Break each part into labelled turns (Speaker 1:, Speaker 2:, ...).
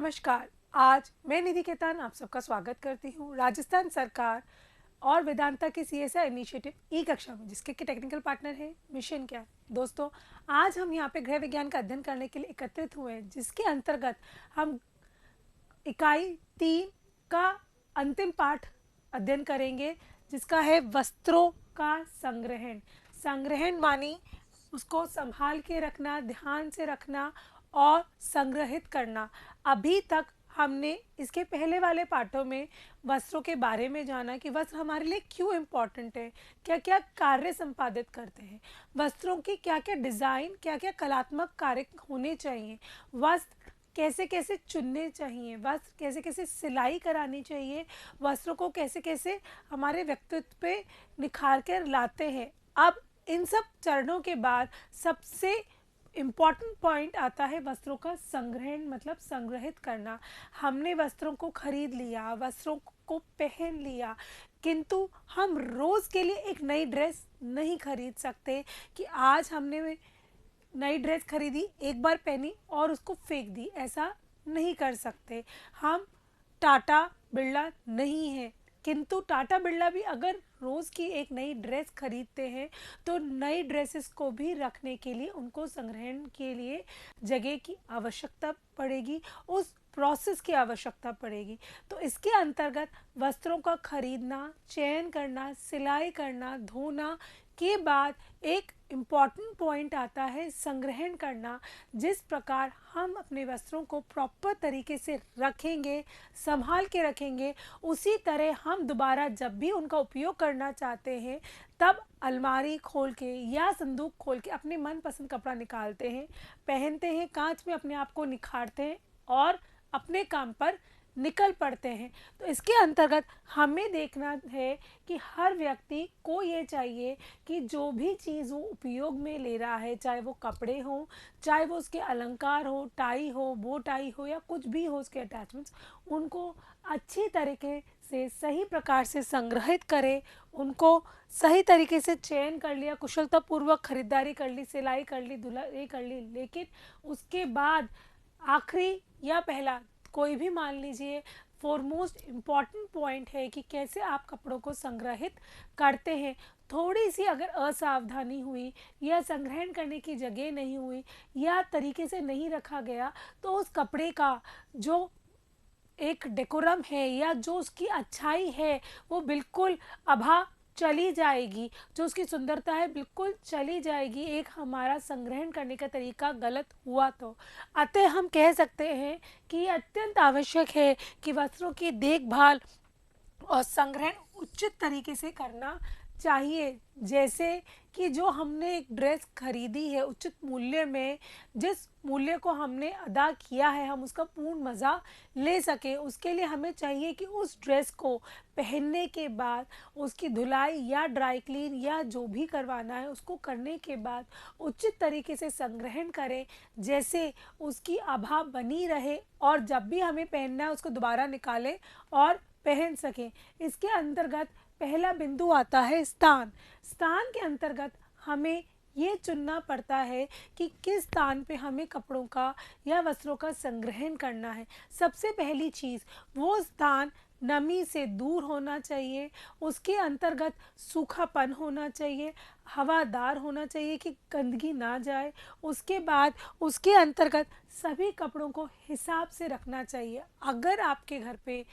Speaker 1: नमस्कार। आज मैं निधि केतान आप सबका स्वागत करती हूँ राजस्थान सरकार और वेदांता की सीएसआर इनिशिएटिव ई कक्षा में, जिसके के टेक्निकल पार्टनर हैं मिशन क्या। दोस्तों, आज हम यहाँ पे गृह विज्ञान का अध्ययन करने के लिए एकत्रित हुए हैं, जिसके अंतर्गत हम इकाई 3 का अंतिम पाठ अध्ययन करेंगे, जिसका है वस्त्रों का संग्रहण। संग्रहण मानी उसको संभाल के रखना, ध्यान से रखना और संग्रहित करना। अभी तक हमने इसके पहले वाले पाठों में वस्त्रों के बारे में जाना कि वस्त्र हमारे लिए क्यों इम्पोर्टेंट है, क्या क्या कार्य संपादित करते हैं, वस्त्रों की क्या क्या डिज़ाइन, क्या क्या कलात्मक कार्य होने चाहिए, वस्त्र कैसे कैसे चुनने चाहिए, वस्त्र कैसे कैसे सिलाई करानी चाहिए, वस्त्रों को कैसे कैसे हमारे व्यक्तित्व पे निखार कर लाते हैं। अब इन सब चरणों के बाद सबसे इम्पॉर्टेंट पॉइंट आता है वस्त्रों का संग्रहण, मतलब संग्रहित करना। हमने वस्त्रों को खरीद लिया, वस्त्रों को पहन लिया, किंतु हम रोज़ के लिए एक नई ड्रेस नहीं खरीद सकते कि आज हमने नई ड्रेस खरीदी, एक बार पहनी और उसको फेंक दी। ऐसा नहीं कर सकते। हम टाटा बिरला नहीं है, किंतु टाटा बिरला भी अगर रोज़ की एक नई ड्रेस खरीदते हैं तो नई ड्रेसेस को भी रखने के लिए उनको संग्रहण के लिए जगह की आवश्यकता पड़ेगी, उस प्रोसेस की आवश्यकता पड़ेगी। तो इसके अंतर्गत वस्त्रों का खरीदना, चयन करना, सिलाई करना, धोना के बाद एक इम्पॉर्टेंट पॉइंट आता है संग्रहण करना। जिस प्रकार हम अपने वस्त्रों को प्रॉपर तरीके से रखेंगे, संभाल के रखेंगे, उसी तरह हम दोबारा जब भी उनका उपयोग करना चाहते हैं तब अलमारी खोल के या संदूक खोल के अपने मनपसंद कपड़ा निकालते हैं, पहनते हैं, कांच में अपने आप को निखारते हैं और अपने काम पर निकल पड़ते हैं। तो इसके अंतर्गत हमें देखना है कि हर व्यक्ति को ये चाहिए कि जो भी चीज़ वो उपयोग में ले रहा है, चाहे वो कपड़े हों, चाहे वो उसके अलंकार हो, टाई हो, बो टाई हो या कुछ भी हो उसके अटैचमेंट्स, उनको अच्छी तरीके से सही प्रकार से संग्रहित करे, उनको सही तरीके से चयन कर लिया, कुशलतापूर्वक खरीदारी कर ली, सिलाई कर ली, धुलाई कर ली, लेकिन उसके बाद आखिरी या पहला कोई भी मान लीजिए, फॉरमोस्ट इम्पॉर्टेंट पॉइंट है कि कैसे आप कपड़ों को संग्रहित करते हैं। थोड़ी सी अगर असावधानी हुई या संग्रहण करने की जगह नहीं हुई या तरीके से नहीं रखा गया तो उस कपड़े का जो एक डेकोरम है या जो उसकी अच्छाई है वो बिल्कुल अभा चली जाएगी, जो उसकी सुंदरता है बिल्कुल चली जाएगी, एक हमारा संग्रहण करने का तरीका गलत हुआ तो। अतः हम कह सकते हैं कि ये अत्यंत आवश्यक है कि वस्त्रों की देखभाल और संग्रहण उचित तरीके से करना चाहिए। जैसे कि जो हमने एक ड्रेस खरीदी है उचित मूल्य में, जिस मूल्य को हमने अदा किया है हम उसका पूर्ण मज़ा ले सकें, उसके लिए हमें चाहिए कि उस ड्रेस को पहनने के बाद उसकी धुलाई या ड्राई क्लीन या जो भी करवाना है उसको करने के बाद उचित तरीके से संग्रहण करें, जैसे उसकी आभा बनी रहे और जब भी हमें पहनना है उसको दोबारा निकालें और पहन सकें। इसके अंतर्गत पहला बिंदु आता है स्थान। स्थान के अंतर्गत हमें ये चुनना पड़ता है कि किस स्थान पे हमें कपड़ों का या वस्त्रों का संग्रहण करना है। सबसे पहली चीज़, वो स्थान नमी से दूर होना चाहिए, उसके अंतर्गत सूखापन होना चाहिए, हवादार होना चाहिए कि गंदगी ना जाए। उसके बाद उसके अंतर्गत सभी कपड़ों को हिसाब से रखना चाहिए। अगर आपके घर पे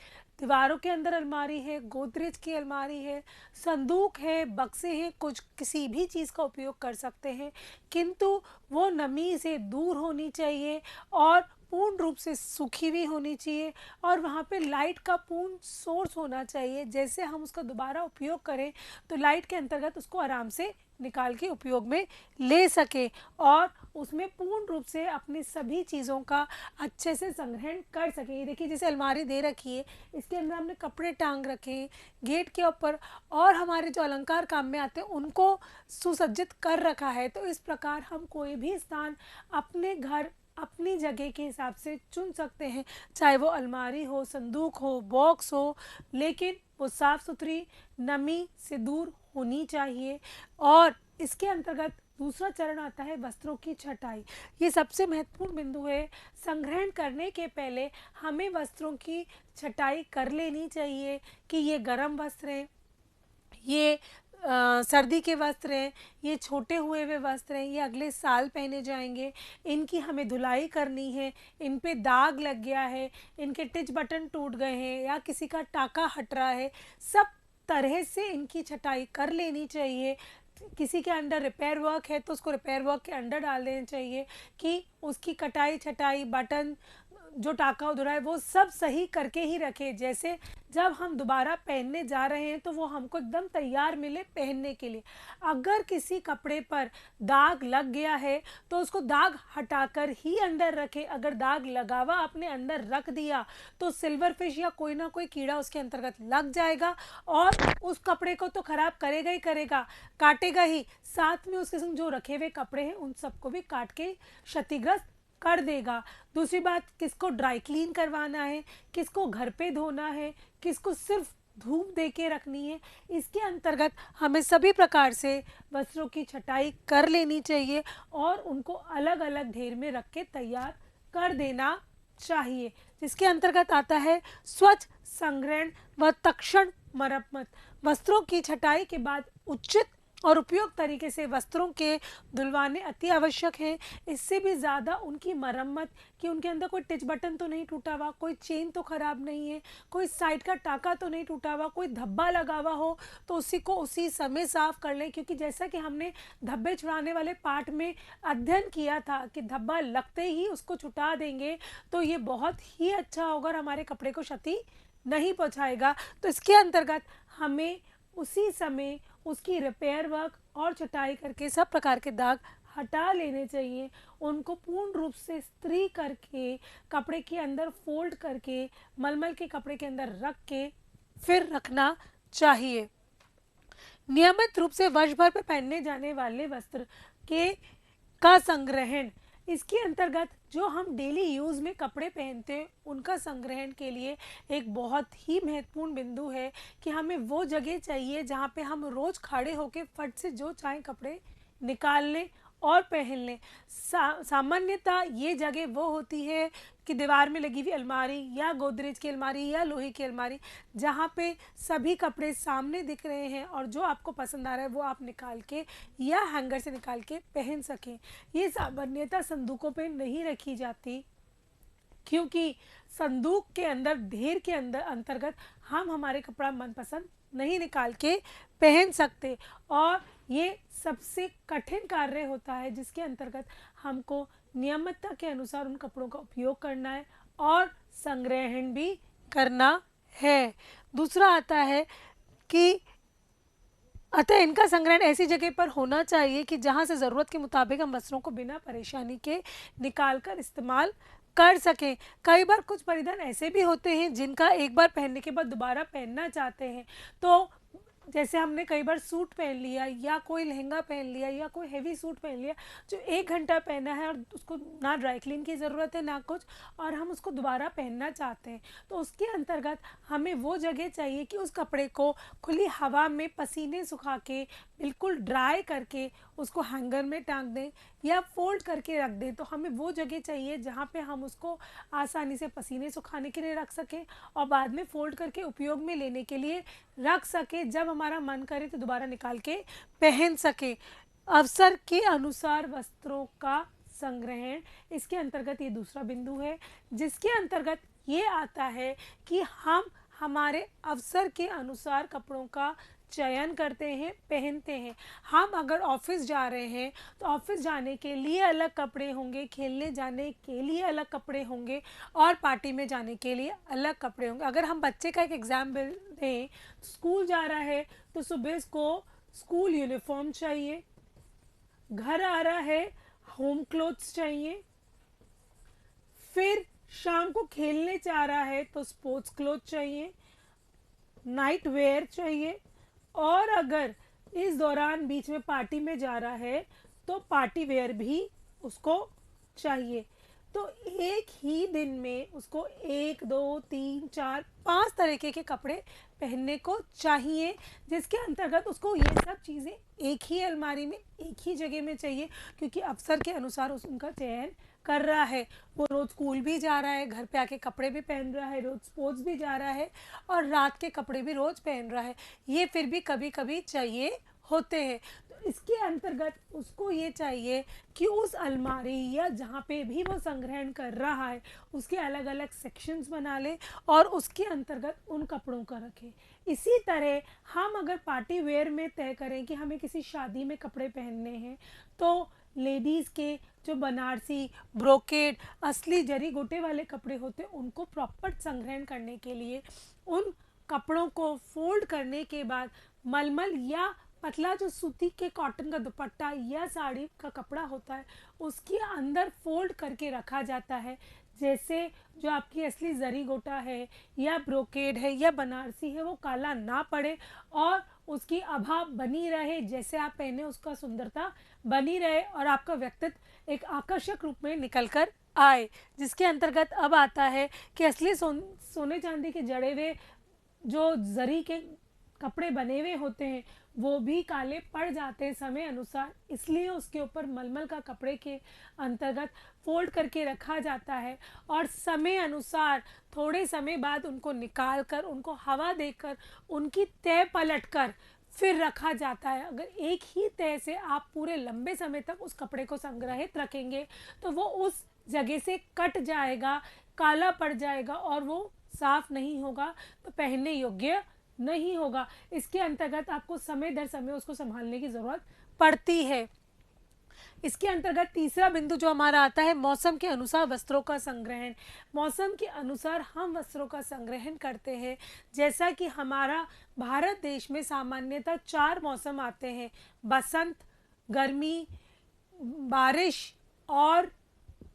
Speaker 1: दीवारों के अंदर अलमारी है, गोदरेज की अलमारी है, संदूक है, बक्से हैं, कुछ किसी भी चीज़ का उपयोग कर सकते हैं, किंतु वो नमी से दूर होनी चाहिए और पूर्ण रूप से सूखी भी होनी चाहिए और वहाँ पे लाइट का पूर्ण सोर्स होना चाहिए। जैसे हम उसका दोबारा उपयोग करें तो लाइट के अंतर्गत उसको आराम से निकाल के उपयोग में ले सकें और उसमें पूर्ण रूप से अपनी सभी चीज़ों का अच्छे से संग्रहण कर सकें। ये देखिए, जैसे अलमारी दे रखी है, इसके अंदर हमने कपड़े टांग रखे हैं गेट के ऊपर और हमारे जो अलंकार काम में आते हैं उनको सुसज्जित कर रखा है। तो इस प्रकार हम कोई भी स्थान अपने घर अपनी जगह के हिसाब से चुन सकते हैं, चाहे वो अलमारी हो, संदूक हो, बॉक्स हो, लेकिन वो साफ़ सुथरी, नमी से दूर होनी चाहिए। और इसके अंतर्गत दूसरा चरण आता है वस्त्रों की छटाई। ये सबसे महत्वपूर्ण बिंदु है। संग्रहण करने के पहले हमें वस्त्रों की छटाई कर लेनी चाहिए कि ये गर्म वस्त्र हैं, ये सर्दी के वस्त्र हैं, ये छोटे हुए हुए वस्त्र हैं, ये अगले साल पहने जाएंगे, इनकी हमें धुलाई करनी है, इन पे दाग लग गया है, इनके टिच बटन टूट गए हैं या किसी का टाका हट रहा है, सब तरह से इनकी छटाई कर लेनी चाहिए। किसी के अंडर रिपेयर वर्क है तो उसको रिपेयर वर्क के अंडर डाल देना चाहिए कि उसकी कटाई छटाई, बटन जो टाका उधरा है वो सब सही करके ही रखें, जैसे जब हम दोबारा पहनने जा रहे हैं तो वो हमको एकदम तैयार मिले पहनने के लिए। अगर किसी कपड़े पर दाग लग गया है तो उसको दाग हटाकर ही अंदर रखें। अगर दाग लगा हुआ आपने अंदर रख दिया तो सिल्वर फिश या कोई ना कोई कीड़ा उसके अंतर्गत लग जाएगा और उस कपड़े को तो ख़राब करेगा ही करेगा, काटेगा ही, साथ में उसके संग जो रखे हुए कपड़े हैं उन सबको भी काट के क्षतिग्रस्त कर देगा। दूसरी बात, किसको ड्राई क्लीन करवाना है, किसको घर पे धोना है, किसको सिर्फ धूप दे के रखनी है, इसके अंतर्गत हमें सभी प्रकार से वस्त्रों की छटाई कर लेनी चाहिए और उनको अलग अलग ढेर में रख के तैयार कर देना चाहिए, जिसके अंतर्गत आता है स्वच्छ संग्रहण व तक्षण मरम्मत। वस्त्रों की छटाई के बाद उचित और उपयुक्त तरीके से वस्त्रों के धुलवाने अति आवश्यक है। इससे भी ज़्यादा उनकी मरम्मत कि उनके अंदर कोई टिच बटन तो नहीं टूटा हुआ, कोई चेन तो ख़राब नहीं है, कोई साइड का टाका तो नहीं टूटा हुआ, कोई धब्बा लगा हुआ हो तो उसी को उसी समय साफ़ कर लें, क्योंकि जैसा कि हमने धब्बे छुड़ाने वाले पार्ट में अध्ययन किया था कि धब्बा लगते ही उसको छुटा देंगे तो ये बहुत ही अच्छा होगा और हमारे कपड़े को क्षति नहीं पहुँचाएगा। तो इसके अंतर्गत हमें उसी समय उसकी रिपेयर वर्क और छटाई करके सब प्रकार के दाग हटा लेने चाहिए। उनको पूर्ण रूप से इस्त्री करके कपड़े के अंदर फोल्ड करके मलमल के कपड़े के अंदर रख के फिर रखना चाहिए। नियमित रूप से वर्ष भर पे पहनने जाने वाले वस्त्र के का संग्रहण, इसके अंतर्गत जो हम डेली यूज़ में कपड़े पहनते हैं उनका संग्रहण के लिए एक बहुत ही महत्वपूर्ण बिंदु है कि हमें वो जगह चाहिए जहाँ पे हम रोज़ खड़े होकर फट से जो चाहे कपड़े निकाल लें और पहन लें। सामान्यतः ये जगह वो होती है कि दीवार में लगी हुई अलमारी या गोदरेज की अलमारी या लोहे की अलमारी, जहाँ पे सभी कपड़े सामने दिख रहे हैं और जो आपको पसंद आ रहा है वो आप निकाल के या हैंगर से निकाल के पहन सकें। ये सामान्यतः संदूकों पे नहीं रखी जाती, क्योंकि संदूक के अंदर ढेर के अंदर अंतर्गत हम हमारे कपड़ा मनपसंद नहीं निकाल के पहन सकते और ये सबसे कठिन कार्य होता है जिसके अंतर्गत हमको नियमितता के अनुसार उन कपड़ों का उपयोग करना है और संग्रहण भी करना है। दूसरा आता है कि अतः इनका संग्रहण ऐसी जगह पर होना चाहिए कि जहाँ से ज़रूरत के मुताबिक हम वस्त्रों को बिना परेशानी के निकाल कर इस्तेमाल कर सकें। कई बार कुछ परिधान ऐसे भी होते हैं जिनका एक बार पहनने के बाद दोबारा पहनना चाहते हैं, तो जैसे हमने कई बार सूट पहन लिया या कोई लहंगा पहन लिया या कोई हेवी सूट पहन लिया जो 1 घंटा पहना है और उसको ना ड्राई क्लीन की ज़रूरत है ना कुछ, और हम उसको दोबारा पहनना चाहते हैं, तो उसके अंतर्गत हमें वो जगह चाहिए कि उस कपड़े को खुली हवा में पसीने सुखा के बिल्कुल ड्राई करके उसको हैंगर में टांग दें या फोल्ड करके रख दें। तो हमें वो जगह चाहिए जहाँ पे हम उसको आसानी से पसीने सुखाने के लिए रख सकें और बाद में फोल्ड करके उपयोग में लेने के लिए रख सकें, जब हमारा मन करे तो दोबारा निकाल के पहन सके। अवसर के अनुसार वस्त्रों का संग्रहण, इसके अंतर्गत ये दूसरा बिंदु है, जिसके अंतर्गत ये आता है कि हम हमारे अवसर के अनुसार कपड़ों का चयन करते हैं, पहनते हैं। हम अगर ऑफिस जा रहे हैं तो ऑफिस जाने के लिए अलग कपड़े होंगे, खेलने जाने के लिए अलग कपड़े होंगे और पार्टी में जाने के लिए अलग कपड़े होंगे। अगर हम बच्चे का एक एग्जाम्पल दें, स्कूल जा रहा है तो सुबह को स्कूल यूनिफॉर्म चाहिए, घर आ रहा है होम क्लोथ्स चाहिए, फिर शाम को खेलने जा रहा है तो स्पोर्ट्स क्लोथ चाहिए, नाइट वेयर चाहिए, और अगर इस दौरान बीच में पार्टी में जा रहा है तो पार्टी वेयर भी उसको चाहिए। तो एक ही दिन में उसको 1 2 3 4 5 तरीके के कपड़े पहनने को चाहिए, जिसके अंतर्गत उसको ये सब चीज़ें एक ही अलमारी में एक ही जगह में चाहिए, क्योंकि अवसर के अनुसार उनका चयन कर रहा है। वो रोज़ स्कूल भी जा रहा है, घर पे आके कपड़े भी पहन रहा है, रोज़ स्पोर्ट्स भी जा रहा है और रात के कपड़े भी रोज़ पहन रहा है। ये फिर भी कभी कभी चाहिए होते हैं। तो इसके अंतर्गत उसको ये चाहिए कि उस अलमारी या जहाँ पे भी वो संग्रहण कर रहा है उसके अलग अलग सेक्शंस बना ले और उसके अंतर्गत उन कपड़ों का रखे। इसी तरह हम अगर पार्टी वेयर में तय करें कि हमें किसी शादी में कपड़े पहनने हैं, तो लेडीज़ के जो बनारसी, ब्रोकेड, असली जरी गोटे वाले कपड़े होते हैं उनको प्रॉपर संग्रहण करने के लिए उन कपड़ों को फोल्ड करने के बाद मलमल या पतला जो सूती के कॉटन का दुपट्टा या साड़ी का कपड़ा होता है उसके अंदर फोल्ड करके रखा जाता है। जैसे जो आपकी असली जरी गोटा है या ब्रोकेड है या बनारसी है वो काला ना पड़े और उसकी आभा बनी रहे, जैसे आप पहने उसका सुंदरता बनी रहे और आपका व्यक्तित्व एक आकर्षक रूप में निकल कर आए। जिसके अंतर्गत अब आता है कि असली सोने चांदी के जड़े हुए जो जरी के कपड़े बने हुए होते हैं वो भी काले पड़ जाते हैं समय अनुसार, इसलिए उसके ऊपर मलमल का कपड़े के अंतर्गत फोल्ड करके रखा जाता है और समय अनुसार थोड़े समय बाद उनको निकाल कर उनको हवा देकर उनकी तह पलट कर फिर रखा जाता है। अगर एक ही तह से आप पूरे लंबे समय तक उस कपड़े को संग्रहित रखेंगे तो वो उस जगह से कट जाएगा, काला पड़ जाएगा और वो साफ नहीं होगा, तो पहनने योग्य नहीं होगा। इसके अंतर्गत आपको समय दर समय उसको संभालने की ज़रूरत पड़ती है। इसके अंतर्गत तीसरा बिंदु जो हमारा आता है मौसम के अनुसार वस्त्रों का संग्रहण। मौसम के अनुसार हम वस्त्रों का संग्रहण करते हैं। जैसा कि हमारा भारत देश में सामान्यतः 4 मौसम आते हैं: बसंत, गर्मी, बारिश और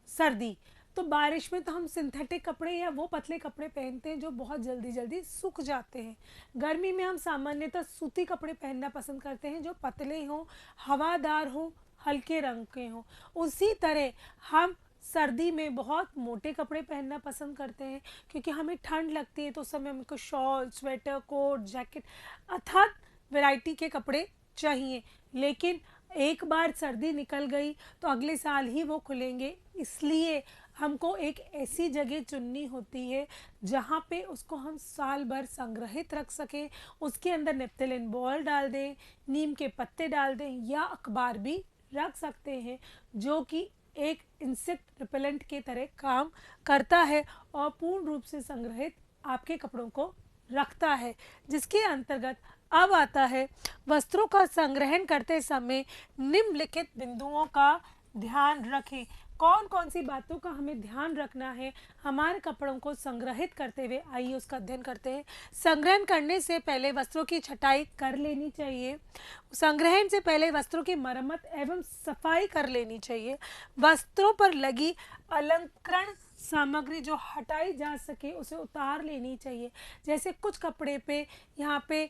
Speaker 1: सर्दी। तो बारिश में तो हम सिंथेटिक कपड़े या वो पतले कपड़े पहनते हैं जो बहुत जल्दी जल्दी सूख जाते हैं। गर्मी में हम सामान्यतः सूती कपड़े पहनना पसंद करते हैं जो पतले हों, हवादार हों, हल्के रंग के हों। उसी तरह हम सर्दी में बहुत मोटे कपड़े पहनना पसंद करते हैं क्योंकि हमें ठंड लगती है, तो उस समय हमको शॉल, स्वेटर, कोट, जैकेट अर्थात वैरायटी के कपड़े चाहिए। लेकिन एक बार सर्दी निकल गई तो अगले साल ही वो खुलेंगे, इसलिए हमको एक ऐसी जगह चुननी होती है जहाँ पे उसको हम साल भर संग्रहित रख सकें। उसके अंदर नेप्थलीन बॉल डाल दें, नीम के पत्ते डाल दें या अखबार भी रख सकते हैं, जो कि एक इंसेक्ट रिपेलेंट के तरह काम करता है और पूर्ण रूप से संग्रहित आपके कपड़ों को रखता है। जिसके अंतर्गत अब आता है वस्त्रों का संग्रहण करते समय निम्नलिखित बिंदुओं का ध्यान रखें। कौन कौन सी बातों का हमें ध्यान रखना है हमारे कपड़ों को संग्रहित करते हुए, आइए उसका अध्ययन करते हैं। संग्रहण करने से पहले वस्त्रों की छटाई कर लेनी चाहिए। संग्रहण से पहले वस्त्रों की मरम्मत एवं सफाई कर लेनी चाहिए। वस्त्रों पर लगी अलंकरण सामग्री जो हटाई जा सके उसे उतार लेनी चाहिए। जैसे कुछ कपड़े पे यहाँ पे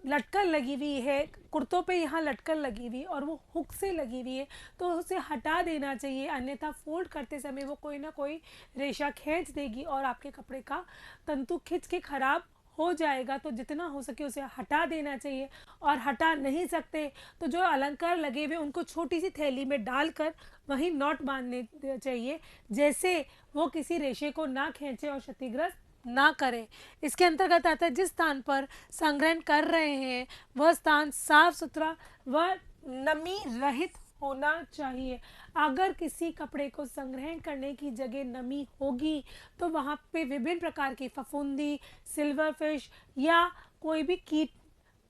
Speaker 1: लटकन लगी हुई है, कुर्तों पे यहाँ लटकन लगी हुई और वो हुक से लगी हुई है, तो उसे हटा देना चाहिए, अन्यथा फोल्ड करते समय वो कोई ना कोई रेशा खींच देगी और आपके कपड़े का तंतु खिंच के खराब हो जाएगा। तो जितना हो सके उसे हटा देना चाहिए और हटा नहीं सकते तो जो अलंकार लगे हुए उनको छोटी सी थैली में डालकर वहीं नॉट बांधने चाहिए, जैसे वो किसी रेशे को ना खींचे और क्षतिग्रस्त ना करें। इसके अंतर्गत आता है जिस स्थान पर संग्रहण कर रहे हैं वह स्थान साफ सुथरा व नमी रहित होना चाहिए। अगर किसी कपड़े को संग्रहण करने की जगह नमी होगी तो वहाँ पे विभिन्न प्रकार की फफूंदी, सिल्वर फिश या कोई भी कीट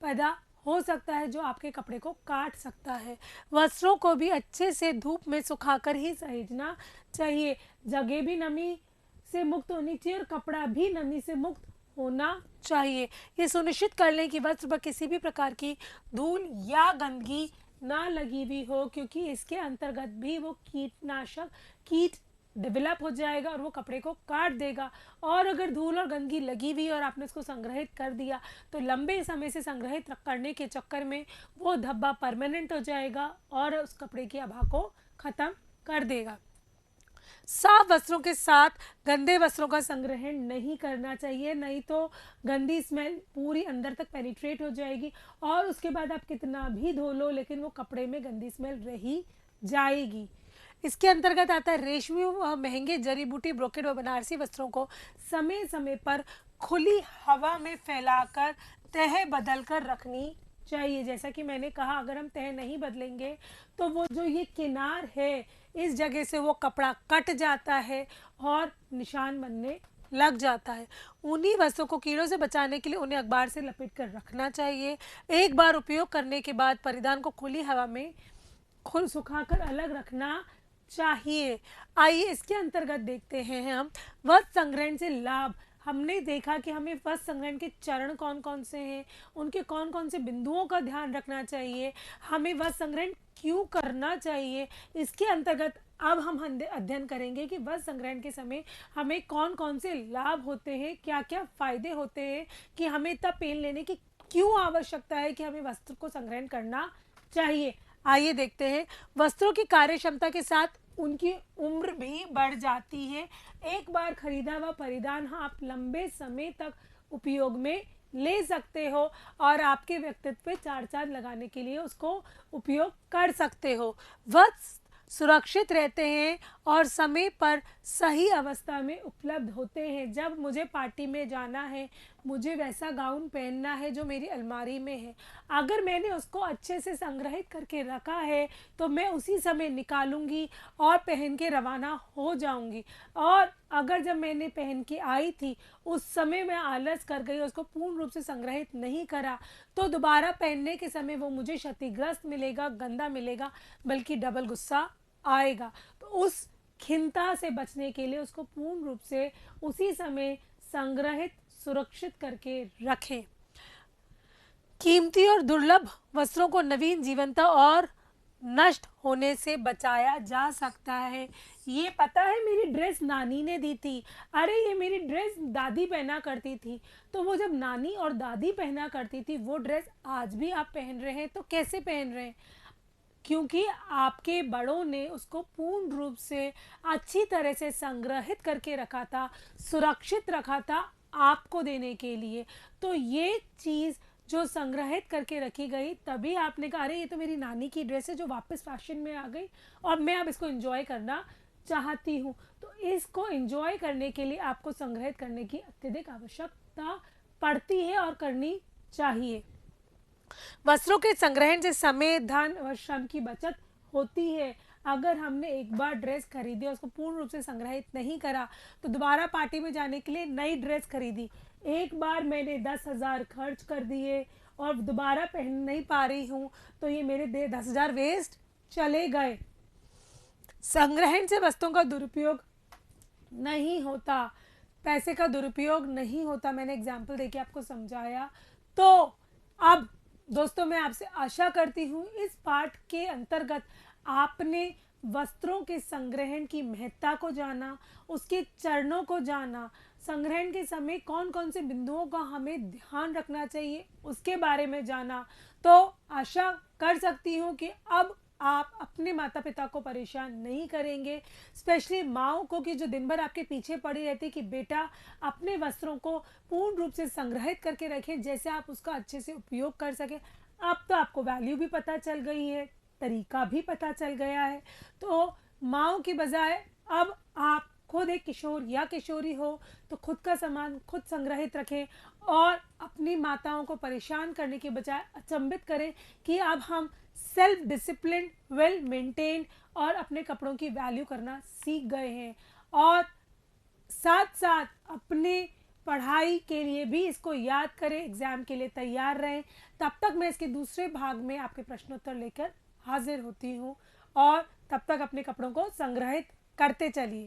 Speaker 1: पैदा हो सकता है जो आपके कपड़े को काट सकता है। वस्त्रों को भी अच्छे से धूप में सुखाकर ही सहेजना चाहिए। जगह भी नमी से मुक्त होनी चाहिए और कपड़ा भी नमी से मुक्त होना चाहिए। ये सुनिश्चित कर लें कि वस्त्र पर किसी भी प्रकार की धूल या गंदगी ना लगी हुई हो, क्योंकि इसके अंतर्गत भी वो कीट डेवलप हो जाएगा और वो कपड़े को काट देगा। और अगर धूल और गंदगी लगी हुई और आपने उसको संग्रहित कर दिया तो लंबे समय से संग्रहित करने के चक्कर में वो धब्बा परमानेंट हो जाएगा और उस कपड़े की आभा को ख़त्म कर देगा। साफ वस्त्रों के साथ गंदे वस्त्रों का संग्रहण नहीं करना चाहिए, नहीं तो गंदी स्मेल पूरी अंदर तक पेनिट्रेट हो जाएगी और उसके बाद आप कितना भी धो लो लेकिन वो कपड़े में गंदी स्मेल रही जाएगी। इसके अंतर्गत आता है रेशमी व महंगे जड़ी बूटी ब्रोकेट व बनारसी वस्त्रों को समय समय पर खुली हवा में फैलाकर तह बदल कर रखनी चाहिए। जैसा कि मैंने कहा, अगर हम तह नहीं बदलेंगे तो वो जो ये किनार है इस जगह से वो कपड़ा कट जाता है और निशान बनने लग जाता है। ऊनी वस्त्रों को कीड़ों से बचाने के लिए उन्हें अखबार से लपेट कर रखना चाहिए। एक बार उपयोग करने के बाद परिधान को खुली हवा में खुद सुखाकर अलग रखना चाहिए। आइए इसके अंतर्गत देखते हैं हम वस्त्र संग्रहण से लाभ। हमने देखा कि हमें वस्त्र संग्रहण के चरण कौन कौन से हैं, उनके कौन कौन से बिंदुओं का ध्यान रखना चाहिए, हमें वस्त्र संग्रहण क्यों करना चाहिए। इसके अंतर्गत अब हम अध्ययन करेंगे कि वस्त्र संग्रहण के समय हमें कौन कौन से लाभ होते हैं, क्या क्या फायदे होते हैं, कि हमें इतना पेन लेने की क्यों आवश्यकता है, कि हमें वस्त्र को संग्रहण करना चाहिए। आइए देखते हैं। वस्त्रों की कार्य क्षमता के साथ उनकी उम्र भी बढ़ जाती है। एक बार खरीदा हुआ परिधान आप लंबे समय तक उपयोग में ले सकते हो और आपके व्यक्तित्व पे चार चांद लगाने के लिए उसको उपयोग कर सकते हो। वस्त्र सुरक्षित रहते हैं और समय पर सही अवस्था में उपलब्ध होते हैं। जब मुझे पार्टी में जाना है, मुझे वैसा गाउन पहनना है जो मेरी अलमारी में है, अगर मैंने उसको अच्छे से संग्रहित करके रखा है तो मैं उसी समय निकालूंगी और पहन के रवाना हो जाऊंगी। और अगर जब मैंने पहन के आई थी उस समय मैं आलस कर गई, उसको पूर्ण रूप से संग्रहित नहीं करा, तो दोबारा पहनने के समय वो मुझे क्षतिग्रस्त मिलेगा, गंदा मिलेगा, बल्कि डबल गुस्सा आएगा। तो उस खिन्नता से बचने के लिए उसको पूर्ण रूप से उसी समय संग्रहित सुरक्षित करके रखें। कीमती और दुर्लभ वस्त्रों को नवीन जीवंत और नष्ट होने से बचाया जा सकता है। ये पता है मेरी ड्रेस नानी ने दी थी, अरे ये मेरी ड्रेस दादी पहना करती थी। तो वो जब नानी और दादी पहना करती थी वो ड्रेस आज भी आप पहन रहे हैं, तो कैसे पहन रहे हैं? क्योंकि आपके बड़ों ने उसको पूर्ण रूप से अच्छी तरह से संग्रहित करके रखा था, सुरक्षित रखा था आपको देने के लिए। तो ये चीज़ जो संग्रहित करके रखी गई, तभी आपने कहा अरे ये तो मेरी नानी की ड्रेस है जो वापस फैशन में आ गई और मैं अब इसको एंजॉय करना चाहती हूँ। तो इसको एंजॉय करने के लिए आपको संग्रहित करने की अत्यधिक आवश्यकता पड़ती है और करनी चाहिए। वस्त्रों के संग्रहण से समय, धन और श्रम की बचत होती है। अगर हमने एक बार ड्रेस खरीदी और उसको पूर्ण रूप से संग्रहित नहीं करा तो दोबारा पार्टी में जाने के लिए नई ड्रेस खरीदी, एक बार मैंने 10,000 खर्च कर दिए और दोबारा पहन नहीं पा रही हूँ, तो ये मेरे 10,000 वेस्ट चले गए। संग्रहण से वस्तुओं का दुरुपयोग नहीं होता, पैसे का दुरुपयोग नहीं होता। मैंने एग्जाम्पल देके आपको समझाया। तो अब दोस्तों मैं आपसे आशा करती हूँ इस पाठ के अंतर्गत आपने वस्त्रों के संग्रहण की महत्ता को जाना, उसके चरणों को जाना, संग्रहण के समय कौन कौन से बिंदुओं का हमें ध्यान रखना चाहिए उसके बारे में जाना। तो आशा कर सकती हूँ कि अब आप अपने माता पिता को परेशान नहीं करेंगे, स्पेशली माँओं को, कि जो दिन भर आपके पीछे पड़ी रहती कि बेटा अपने वस्त्रों को पूर्ण रूप से संग्रहित करके रखें जैसे आप उसका अच्छे से उपयोग कर सकें। अब तो आपको वैल्यू भी पता चल गई है, तरीका भी पता चल गया है। तो माँओं की बजाय अब आप खुद एक किशोर या किशोरी हो तो खुद का सामान खुद संग्रहित रखें और अपनी माताओं को परेशान करने के बजाय अचंभित करें कि अब हम सेल्फ डिसिप्लिन, वेल मेंटेन और अपने कपड़ों की वैल्यू करना सीख गए हैं। और साथ साथ अपने पढ़ाई के लिए भी इसको याद करें, एग्ज़ाम के लिए तैयार रहें। तब तक मैं इसके दूसरे भाग में आपके प्रश्नोत्तर लेकर हाजिर होती हूँ और तब तक अपने कपड़ों को संग्रहित करते चलिए।